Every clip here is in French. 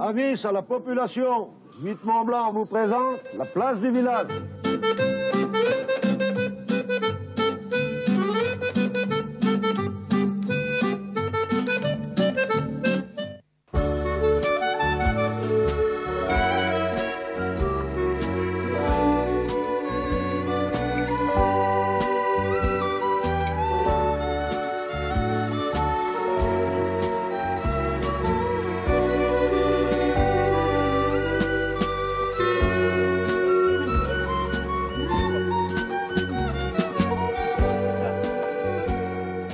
Avis à la population, 8 Mont-Blanc vous présente la place du village.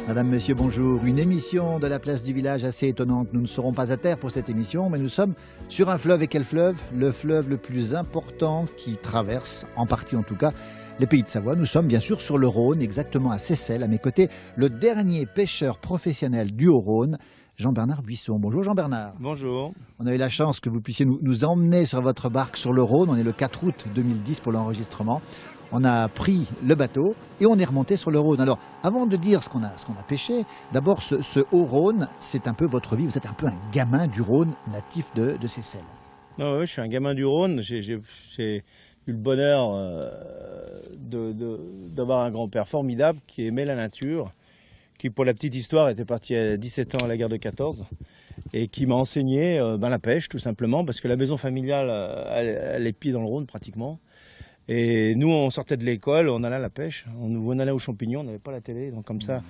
Madame, Monsieur, bonjour. Une émission de la place du village assez étonnante. Nous ne serons pas à terre pour cette émission, mais nous sommes sur un fleuve. Et quel fleuve? Le fleuve le plus important qui traverse, en partie en tout cas, les pays de Savoie. Nous sommes bien sûr sur le Rhône, exactement à Seyssel. À mes côtés, le dernier pêcheur professionnel du Haut-Rhône, Jean-Bernard Buisson. Bonjour Jean-Bernard. Bonjour. On a eu la chance que vous puissiez nous emmener sur votre barque sur le Rhône. On est le 4 août 2010 pour l'enregistrement. On a pris le bateau et on est remonté sur le Rhône. Alors, avant de dire ce qu'on a pêché, d'abord, ce Haut-Rhône, c'est un peu votre vie. Vous êtes un peu un gamin du Rhône, natif de Seyssel. Non, oui, je suis un gamin du Rhône. J'ai eu le bonheur d'avoir un grand-père formidable qui aimait la nature, qui, pour la petite histoire, était parti à 17 ans à la guerre de 14 et qui m'a enseigné la pêche, tout simplement, parce que la maison familiale, elle est pieds dans le Rhône, pratiquement. Et nous, on sortait de l'école, on allait à la pêche, on allait aux champignons, on n'avait pas la télé, donc comme ça,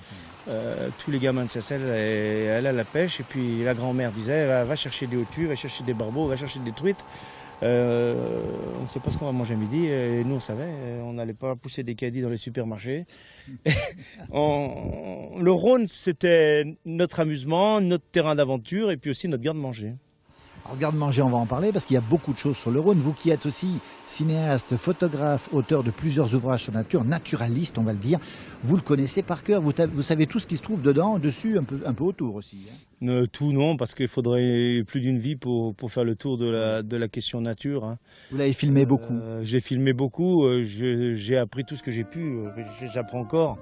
tous les gamins de Seyssel allaient à la pêche, et puis la grand-mère disait, va chercher des hautues, va chercher des barbeaux, va chercher des truites. On ne sait pas ce qu'on va manger à midi, et nous on savait, on n'allait pas pousser des caddies dans les supermarchés. Le Rhône, c'était notre amusement, notre terrain d'aventure, et puis aussi notre garde-manger. Alors, garde-manger, on va en parler parce qu'il y a beaucoup de choses sur le Rhône. Vous qui êtes aussi cinéaste, photographe, auteur de plusieurs ouvrages sur nature, naturaliste, on va le dire, vous le connaissez par cœur. Vous savez tout ce qui se trouve dedans, dessus, un peu autour aussi. Hein. Tout non, parce qu'il faudrait plus d'une vie pour faire le tour de la question nature. Hein. Vous l'avez filmé beaucoup. J'ai filmé beaucoup, j'ai appris tout ce que j'ai pu, j'apprends encore.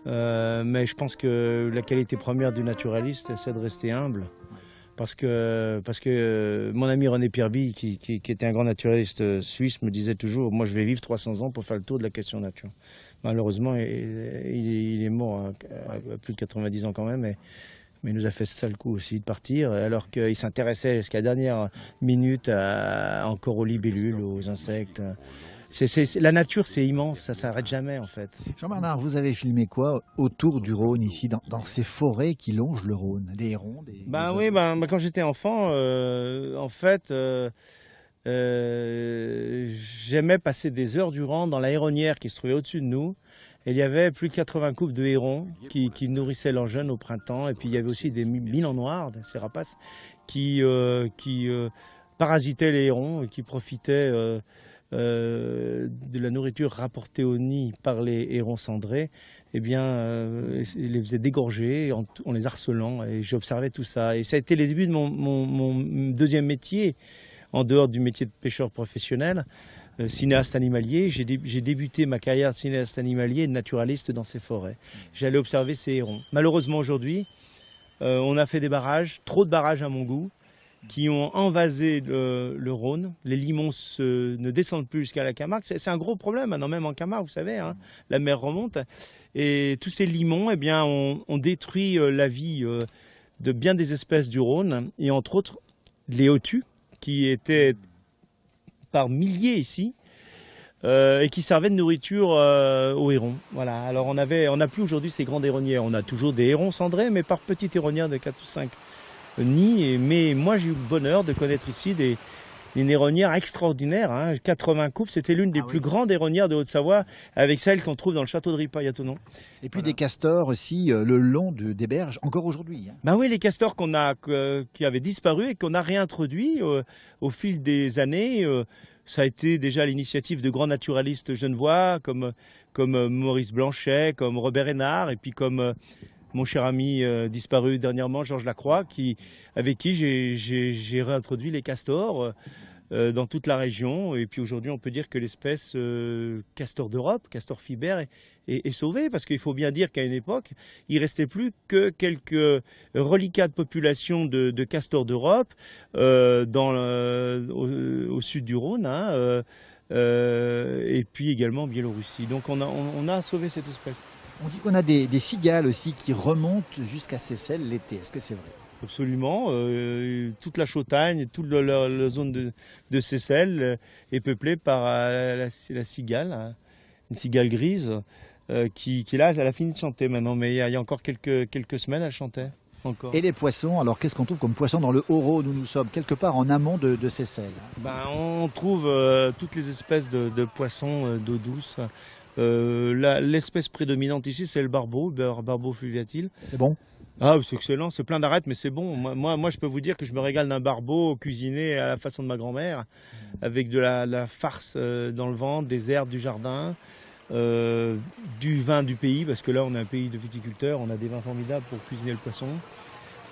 Mais je pense que la qualité première du naturaliste, c'est de rester humble. Parce que mon ami René Pierby, qui était un grand naturaliste suisse, me disait toujours, moi je vais vivre 300 ans pour faire le tour de la question nature. Malheureusement, il est mort à plus de 90 ans quand même, mais il nous a fait ça le coup aussi de partir, alors qu'il s'intéressait jusqu'à la dernière minute encore aux libellules, aux insectes. La nature, c'est immense, ça ne s'arrête jamais en fait. Jean-Bernard, vous avez filmé quoi autour du Rhône ici, dans ces forêts qui longent le Rhône? Des hérons, des oui, quand j'étais enfant, en fait, j'aimais passer des heures durant dans la héronnière qui se trouvait au-dessus de nous. Et il y avait plus de 80 couples de hérons qui nourrissaient leurs jeunes au printemps. Et puis il y avait aussi des milans noirs, ces rapaces, qui parasitaient les hérons et qui profitaient de la nourriture rapportée au nid par les hérons cendrés, eh bien, ils les faisaient dégorger en les harcelant, et j'observais tout ça. Et ça a été les débuts de mon deuxième métier, en dehors du métier de pêcheur professionnel, cinéaste animalier. J'ai débuté ma carrière de cinéaste animalier et de naturaliste dans ces forêts. J'allais observer ces hérons. Malheureusement, aujourd'hui, on a fait des barrages, trop de barrages à mon goût, qui ont envasé le Rhône. Les limons ne descendent plus jusqu'à la Camargue. C'est un gros problème maintenant, même en Camargue, vous savez, hein, la mer remonte. Et tous ces limons ont détruit la vie de bien des espèces du Rhône, et entre autres les hautues, qui étaient par milliers ici, et qui servaient de nourriture aux hérons. Voilà. Alors on n'a plus aujourd'hui ces grandes héronnières. On a toujours des hérons cendrés, mais par petites héronnières de 4 ou 5 nids. Mais moi j'ai eu le bonheur de connaître ici une héronière extraordinaire, hein, 80 couples. C'était l'une des plus grandes héronières de Haute-Savoie, avec celle qu'on trouve dans le château de Ripaille à Thonon. Et puis des castors aussi le long des berges, encore aujourd'hui. Hein. Ben oui, les castors qui avaient disparu et qu'on a réintroduits au fil des années. Ça a été déjà l'initiative de grands naturalistes genevois comme Maurice Blanchet, comme Robert Hénard, et puis comme mon cher ami disparu dernièrement, Georges Lacroix, avec qui j'ai réintroduit les castors. dans toute la région. Et puis aujourd'hui, on peut dire que l'espèce castor d'Europe, Castor fiber, est sauvée, parce qu'il faut bien dire qu'à une époque, il ne restait plus que quelques reliquats de population de castors d'Europe au sud du Rhône, hein, et puis également en Biélorussie. Donc on a sauvé cette espèce. On dit qu'on a des cigales aussi qui remontent jusqu'à Seyssel l'été. Est-ce que c'est vrai? Absolument. Toute la Chautagne, toute la zone de Seyssel est peuplée par la cigale, hein, une cigale grise, qui là, elle a fini de chanter maintenant, mais il y a encore quelques semaines, elle chantait encore. Et les poissons, alors qu'est-ce qu'on trouve comme poisson dans le Haut-Rhône où nous sommes, quelque part en amont de Seyssel? On trouve toutes les espèces de poissons d'eau douce. L'espèce prédominante ici, c'est le barbeau, Barbeau fluviatile. C'est bon? Ah, c'est excellent, c'est plein d'arêtes, mais c'est bon. Moi, je peux vous dire que je me régale d'un barbeau cuisiné à la façon de ma grand-mère, avec de la farce dans le ventre, des herbes du jardin, du vin du pays, parce que là, on est un pays de viticulteurs, on a des vins formidables pour cuisiner le poisson.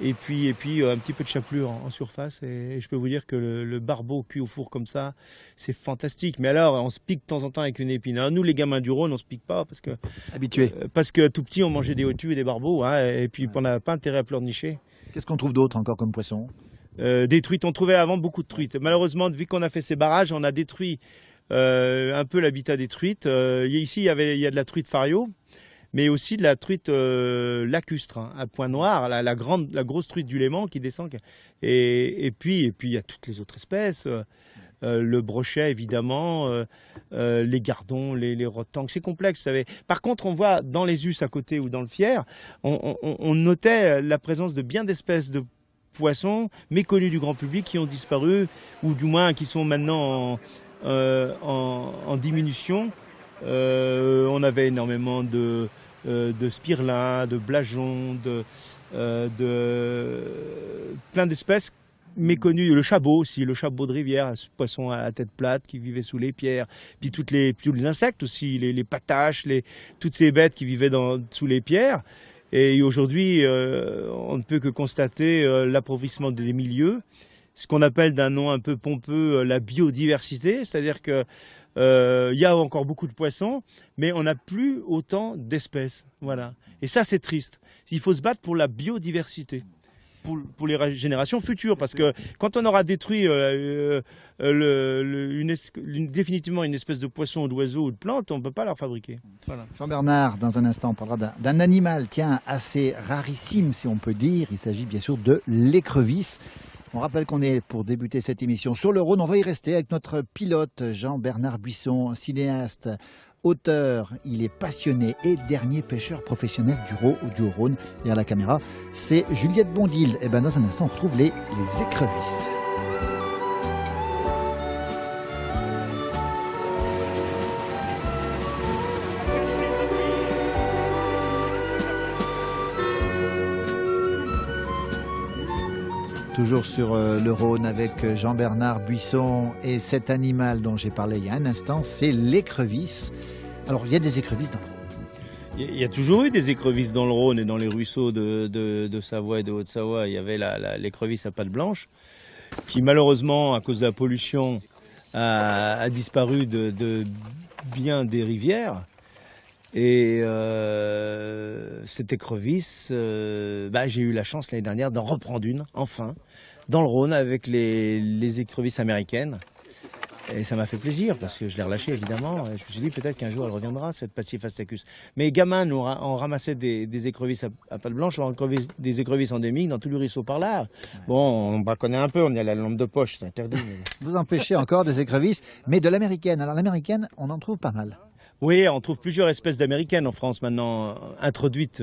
Et puis un petit peu de chapelure en surface. Et je peux vous dire que le barbeau cuit au four comme ça, c'est fantastique. Mais alors, on se pique de temps en temps avec une épine. Alors, nous, les gamins du Rhône, on se pique pas parce que... Habitués. Parce que tout petit, on mangeait des hautues et des barbeaux. Hein, et puis, on n'a pas intérêt à pleurnicher. Qu'est-ce qu'on trouve d'autre encore comme poisson? Des truites. On trouvait avant beaucoup de truites. Malheureusement, vu qu'on a fait ces barrages, on a détruit un peu l'habitat des truites. Ici, il y a de la truite fario, mais aussi de la truite lacustre, hein, à point noir, la grosse truite du Léman qui descend. Et puis il y a toutes les autres espèces, le brochet évidemment, les gardons, les rotangs, c'est complexe, vous savez. Par contre, on voit dans les us à côté ou dans le Fier, on notait la présence de bien d'espèces de poissons méconnus du grand public qui ont disparu, ou du moins qui sont maintenant en diminution. On avait énormément de spirlins, de blageons, plein d'espèces méconnues. Le chabot aussi, le chabot de rivière, ce poisson à tête plate qui vivait sous les pierres. Puis tous les insectes aussi, les pataches, toutes ces bêtes qui vivaient sous les pierres. Et aujourd'hui, on ne peut que constater l'appauvrissement des milieux, ce qu'on appelle d'un nom un peu pompeux la biodiversité, c'est-à-dire que y a encore beaucoup de poissons, mais on n'a plus autant d'espèces. Voilà. Et ça, c'est triste. Il faut se battre pour la biodiversité, pour les générations futures, parce que quand on aura détruit définitivement une espèce de poisson ou d'oiseau ou de plante, on ne peut pas la fabriquer. Voilà. Jean-Bernard, dans un instant, on parlera d'un animal, tiens, assez rarissime, si on peut dire. Il s'agit bien sûr de l'écrevisse. On rappelle qu'on est pour débuter cette émission sur le Rhône. On va y rester avec notre pilote Jean-Bernard Buisson, cinéaste, auteur. Il est passionné et dernier pêcheur professionnel du Haut-Rhône. Et à la caméra, c'est Juliette Bondil. Et bien dans un instant, on retrouve les écrevisses. Toujours sur le Rhône avec Jean-Bernard Buisson et cet animal dont j'ai parlé il y a un instant, c'est l'écrevisse. Alors il y a des écrevisses dans le Rhône. Il y a toujours eu des écrevisses dans le Rhône et dans les ruisseaux de Savoie et de Haute-Savoie. Il y avait l'écrevisse à pattes blanches qui malheureusement à cause de la pollution a disparu de bien des rivières. Et cette écrevisse, j'ai eu la chance l'année dernière d'en reprendre une, enfin, dans le Rhône avec les écrevisses américaines. Et ça m'a fait plaisir parce que je l'ai relâchée évidemment. Et je me suis dit peut-être qu'un jour elle reviendra, cette Pachyphastacus. Mais gamin, nous on ramassait des écrevisses à pattes blanches, des écrevisses endémiques dans tout le ruisseau par là. Bon, on braconnait un peu, on y a la lampe de poche, c'est interdit. Mais... Vous empêchez encore des écrevisses, mais de l'américaine. Alors l'américaine, on en trouve pas mal. Oui, on trouve plusieurs espèces d'américaines en France maintenant, introduites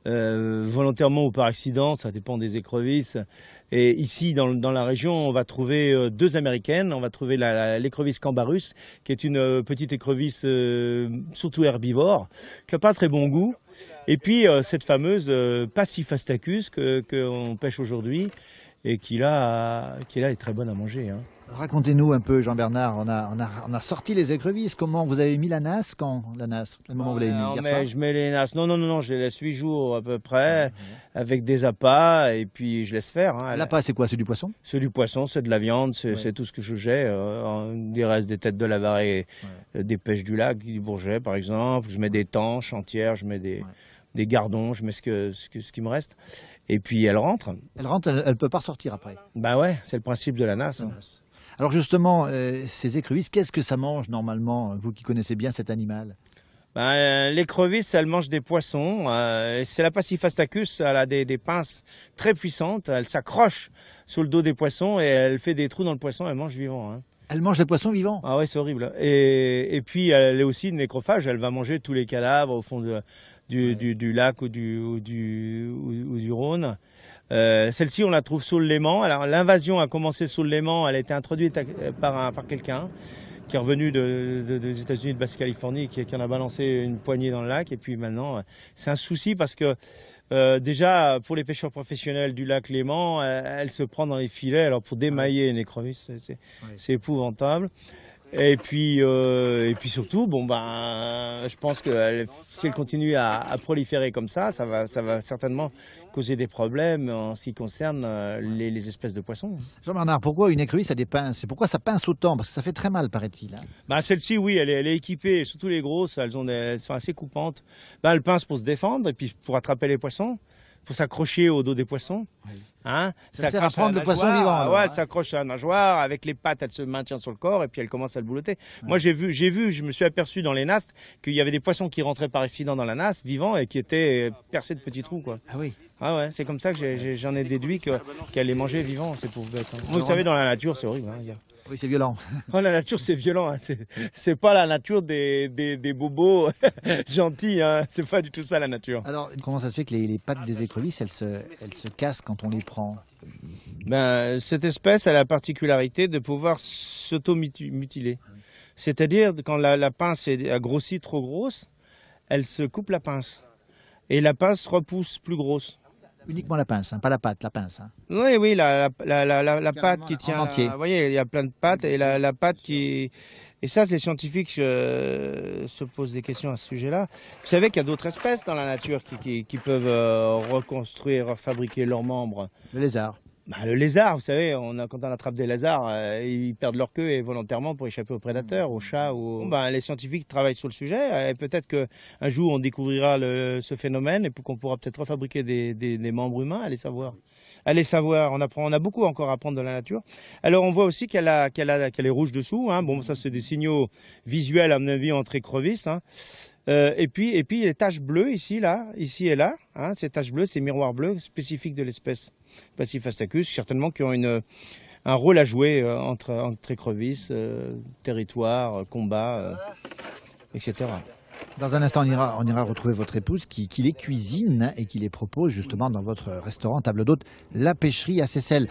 volontairement ou par accident, ça dépend des écrevisses. Et ici, dans la région, on va trouver deux américaines. On va trouver l'écrevisse Cambarus, qui est une petite écrevisse surtout herbivore, qui n'a pas très bon goût. Et puis cette fameuse Pachyphastacus qu'on pêche aujourd'hui et qui là est très bonne à manger, hein. Racontez-nous un peu, Jean-Bernard, on a sorti les écrevisses. Comment vous avez mis la nasse quand la nasse, le moment où vous l'avez mis hier soir? Je mets les nasses. Non, je les laisse 8 jours à peu près, avec des appâts, et puis je laisse faire, hein. L'appât, c'est quoi? C'est du poisson? C'est du poisson, c'est de la viande, c'est tout ce que je jette. Des restes des têtes de la varée, des pêches du lac, du bourget par exemple. Je mets des tanches entières, je mets des gardons, je mets ce qui me reste. Et puis elle rentre. Elle rentre, elle peut pas ressortir après. Bah ouais, c'est le principe de la nasse, hein. Alors justement, ces écrevisses, qu'est-ce que ça mange normalement, vous qui connaissez bien cet animal? L'écrevisse, elle mange des poissons. C'est la Pachyphastacus, elle a des pinces très puissantes. Elle s'accroche sur le dos des poissons et elle fait des trous dans le poisson. Elle mange vivant, hein. Elle mange les poissons vivants? Ah ouais, c'est horrible. Et puis elle est aussi une nécrophage. Elle va manger tous les cadavres au fond du lac ou du Rhône. Celle-ci, on la trouve sous le Léman. Alors l'invasion a commencé sous le Léman. Elle a été introduite par quelqu'un qui est revenu des États-Unis de Basse-Californie, qui en a balancé une poignée dans le lac. Et puis maintenant, c'est un souci parce que déjà, pour les pêcheurs professionnels du lac Léman, elle se prend dans les filets. Alors pour démailler une écrevisse, c'est épouvantable. Et puis surtout, je pense que si elle continue à proliférer comme ça va certainement causer des problèmes en ce qui concerne les espèces de poissons. Jean-Bernard, pourquoi une écrevisse a des pinces? Et pourquoi ça pince autant? Parce que ça fait très mal, paraît-il, hein. Celle-ci, oui, elle est équipée, surtout les grosses, elles sont assez coupantes. Elle pince pour se défendre et puis pour attraper les poissons, pour s'accrocher au dos des poissons. Oui. Hein, ça sert à prendre le poisson vivant. Alors, ouais, elle s'accroche à la nageoire, avec les pattes, elle se maintient sur le corps et puis elle commence à le boulotter. Ouais. Moi, je me suis aperçu dans les nasses qu'il y avait des poissons qui rentraient par accident dans la nasse, vivants, et qui étaient percés de petits trous, quoi. Ah oui. Ah ouais, c'est comme ça que j'en ai déduit qu'elle les mangeait vivants, ces pauvres bêtes, hein. Vous savez, dans la nature, c'est horrible, hein, oui, c'est violent. Oh, la nature, c'est violent, hein. C'est pas la nature des bobos gentils, hein. C'est pas du tout ça, la nature. Alors, comment ça se fait que les pattes des écrevisses, elles se cassent quand on les prend? Cette espèce a la particularité de pouvoir s'auto-mutiler. C'est-à-dire, quand la pince a grossi trop grosse, elle se coupe la pince. Et la pince repousse plus grosse. Uniquement la pince, hein, pas la patte, la pince, hein. Oui, la patte qui tient. Entier. Vous voyez, il y a plein de pattes et la patte qui. Et ça, les scientifiques se posent des questions à ce sujet-là. Vous savez qu'il y a d'autres espèces dans la nature qui peuvent reconstruire, fabriquer leurs membres. Le lézard. Le lézard, vous savez, quand on attrape des lézards, ils perdent leur queue et volontairement pour échapper aux prédateurs, aux chats. Les scientifiques travaillent sur le sujet et peut-être qu'un jour on découvrira ce phénomène et qu'on pourra peut-être refabriquer des membres humains, allez savoir. Allez savoir, on a beaucoup encore à apprendre de la nature. Alors on voit aussi qu'elle est rouge dessous, hein. Ça c'est des signaux visuels à mon avis entre écrevisses, hein. Et puis les taches bleues ici et là, hein, ces taches bleues, ces miroirs bleus spécifiques de l'espèce Pachyphastacus, certainement qui ont un rôle à jouer entre écrevisses, territoire, combat, etc. Dans un instant, on ira retrouver votre épouse qui les cuisine et qui les propose justement dans votre restaurant Table d'Hôte, La Pêcherie à Seyssel.